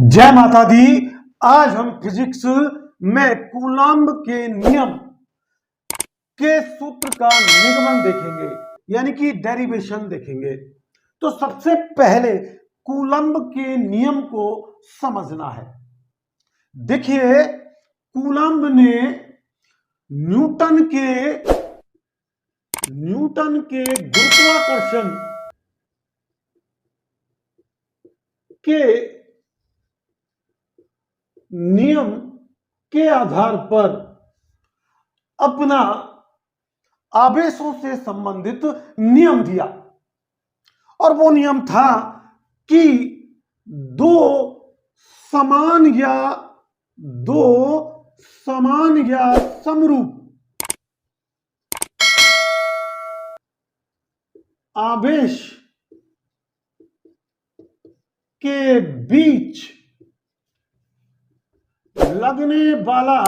जय माता दी। आज हम फिजिक्स में कूलम्ब के नियम के सूत्र का निगमन देखेंगे, यानी कि डेरिवेशन देखेंगे। तो सबसे पहले कूलम्ब के नियम को समझना है। देखिए, कूलम्ब ने न्यूटन के गुरुत्वाकर्षण के नियम के आधार पर अपना आवेशों से संबंधित नियम दिया, और वो नियम था कि दो समान या समरूप आवेश के बीच लगने वाला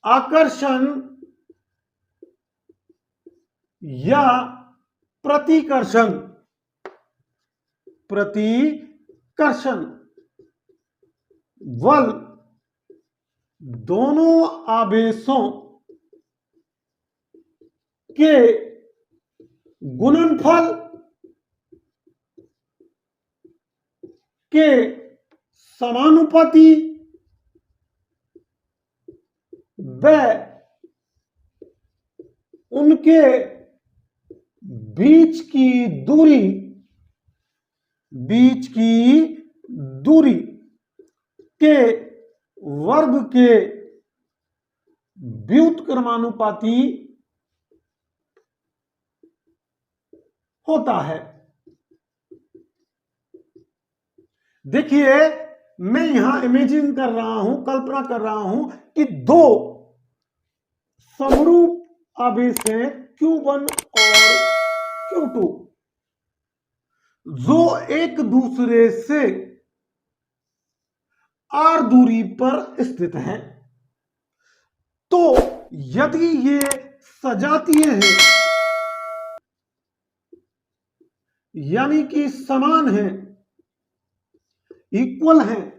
आकर्षण या प्रतिकर्षण बल दोनों आवेशों के गुणनफल के समानुपाती व उनके बीच की दूरी के वर्ग के व्युत्क्रमानुपाती होता है। देखिए, मैं यहां इमेजिन कर रहा हूं, कल्पना कर रहा हूं कि दो समरूप आवेश हैं Q1 और Q2, जो एक दूसरे से r दूरी पर स्थित हैं। तो यदि ये सजातीय हैं, यानी कि समान हैं, इक्वल हैं,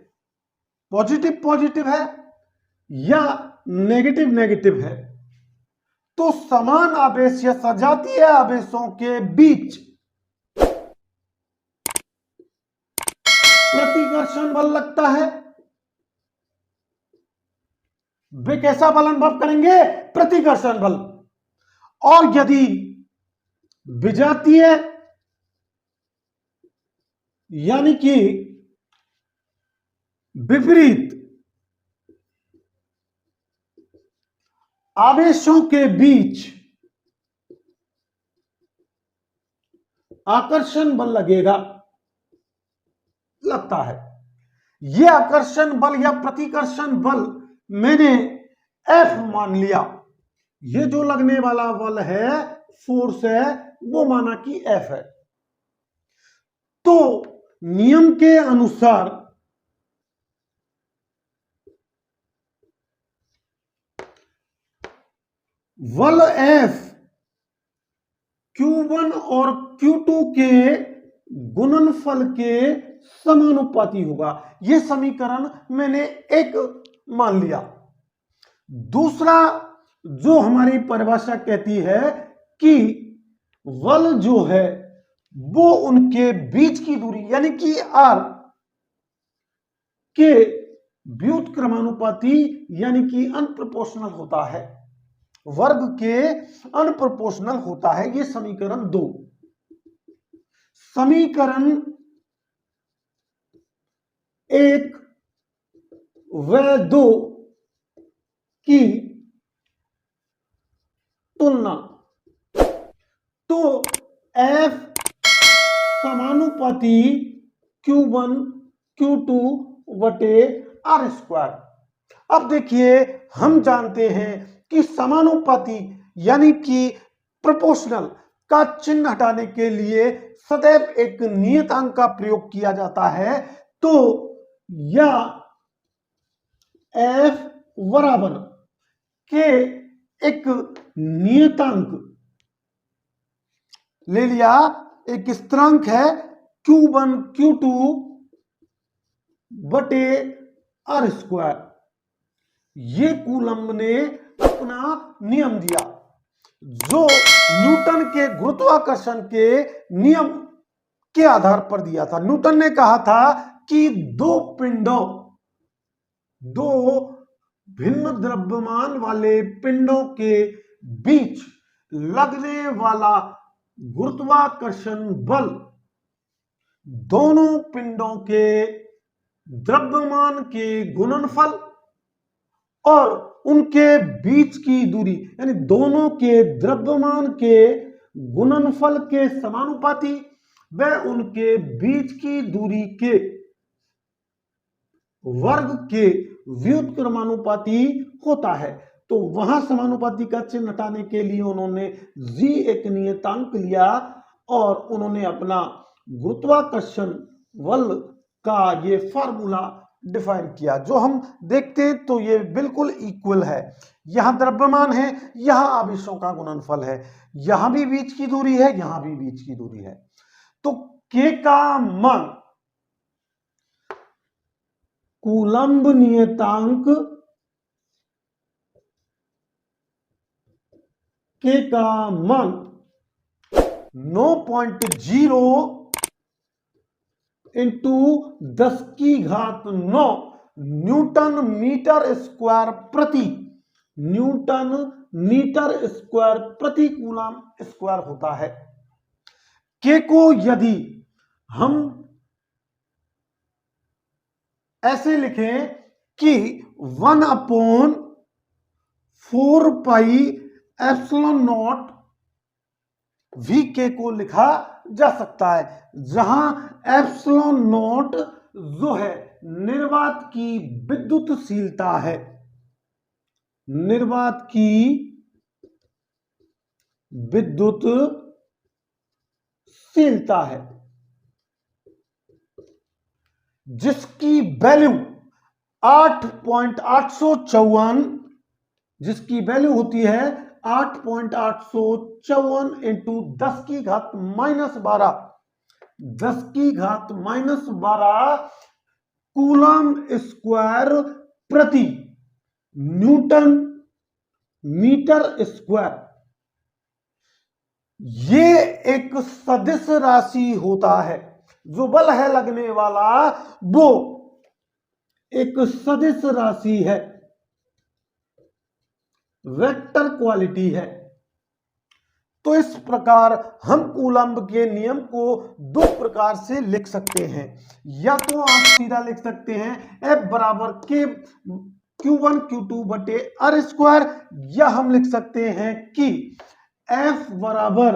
पॉजिटिव पॉजिटिव है या नेगेटिव नेगेटिव है, तो समान आवेश या सजातीय आवेशों के बीच प्रतिकर्षण बल लगता है। वे कैसा बल अनुभव करेंगे? प्रतिकर्षण बल। और यदि विजातीय यानी कि विपरीत आवेशों के बीच आकर्षण बल लगता है। यह आकर्षण बल या प्रतिकर्षण बल मैंने F मान लिया। यह जो लगने वाला बल है, फोर्स है, वो माना कि F है। तो नियम के अनुसार बल F Q1 और Q2 के गुणनफल के समानुपाती होगा। यह समीकरण मैंने एक मान लिया। दूसरा जो हमारी परिभाषा कहती है कि बल जो है वो उनके बीच की दूरी यानी कि r के व्युत्क्रमानुपाती यानी कि अनप्रोपोर्शनल होता है, वर्ग के अनप्रोपोर्शनल होता है। यह समीकरण 2। समीकरण 1 व 2 की तुलना, तो F समानुपाती Q1 Q2 बटे R स्क्वायर। अब देखिए, हम जानते हैं कि समानुपाती यानी कि प्रोपोर्शनल का चिन्ह हटाने के लिए सदैव एक नियतांक का प्रयोग किया जाता है। तो या F बराबर के एक नियतांक ले लिया एक स्थिरांक है Q1 Q2 बटे आर स्क्वायर। ये कूलम्ब ने अपना नियम दिया जो न्यूटन के गुरुत्वाकर्षण के नियम के आधार पर दिया था। न्यूटन ने कहा था कि दो भिन्न द्रव्यमान वाले पिंडों के बीच लगने वाला गुरुत्वाकर्षण बल दोनों पिंडों के द्रव्यमान के गुणनफल और उनके बीच की दूरी यानी दोनों के द्रव्यमान के गुणनफल के समानुपाती व उनके बीच की दूरी के वर्ग के व्युत्क्रमानुपाती होता है। तो वहां समानुपाती का चिन्ह हटाने के लिए उन्होंने जी एक नियतांक लिया और उन्होंने अपना गुरुत्वाकर्षण बल का ये फार्मूला डिफाइन किया। जो हम देखते हैं तो ये बिल्कुल इक्वल है। यहां द्रव्यमान है, यहां आवेशों का गुणनफल है, यहां भी बीच की दूरी है, यहां भी बीच की दूरी है। तो के का मान कूलम्ब नियतांक के का मान 9.0 इंटू 10⁹ न्यूटन मीटर स्क्वायर प्रति कूलम्ब स्क्वायर होता है। के को यदि हम ऐसे लिखें कि 1/4πε0 वी के को लिखा जा सकता है, जहां ε0 जो है निर्वात की विद्युतशीलता है, निर्वात की विद्युतशीलता है, जिसकी वैल्यू 8.854 जिसकी वैल्यू होती है 8.854 इंटू 10⁻12 कूलम्ब स्क्वायर प्रति न्यूटन मीटर स्क्वायर। ये एक सदिश राशि होता है। जो बल है लगने वाला वो एक सदिश राशि है, वेक्टर क्वालिटी है। तो इस प्रकार हम कूलम्ब के नियम को दो प्रकार से लिख सकते हैं। या तो आप सीधा लिख सकते हैं F बराबर के Q1 Q2 बटे आर स्क्वायर, या हम लिख सकते हैं कि F बराबर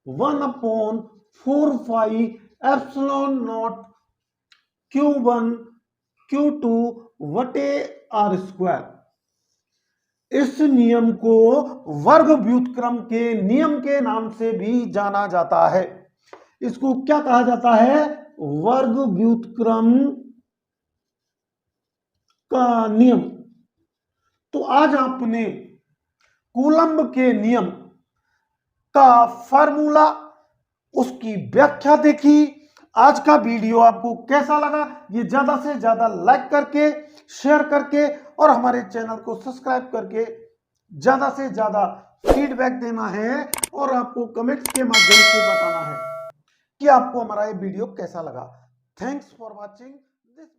1/4πε0 Q1 Q2 बटे आर स्क्वायर। इस नियम को वर्ग व्युत्क्रम के नियम के नाम से भी जाना जाता है। इसको क्या कहा जाता है? वर्ग व्युत्क्रम का नियम। तो आज आपने कूलम्ब के नियम का फार्मूला, उसकी व्याख्या देखी। आज का वीडियो आपको कैसा लगा ये ज्यादा से ज्यादा लाइक करके, शेयर करके और हमारे चैनल को सब्सक्राइब करके ज्यादा से ज्यादा फीडबैक देना है और आपको कमेंट्स के माध्यम से बताना है कि आपको हमारा ये वीडियो कैसा लगा। Thanks for watching this.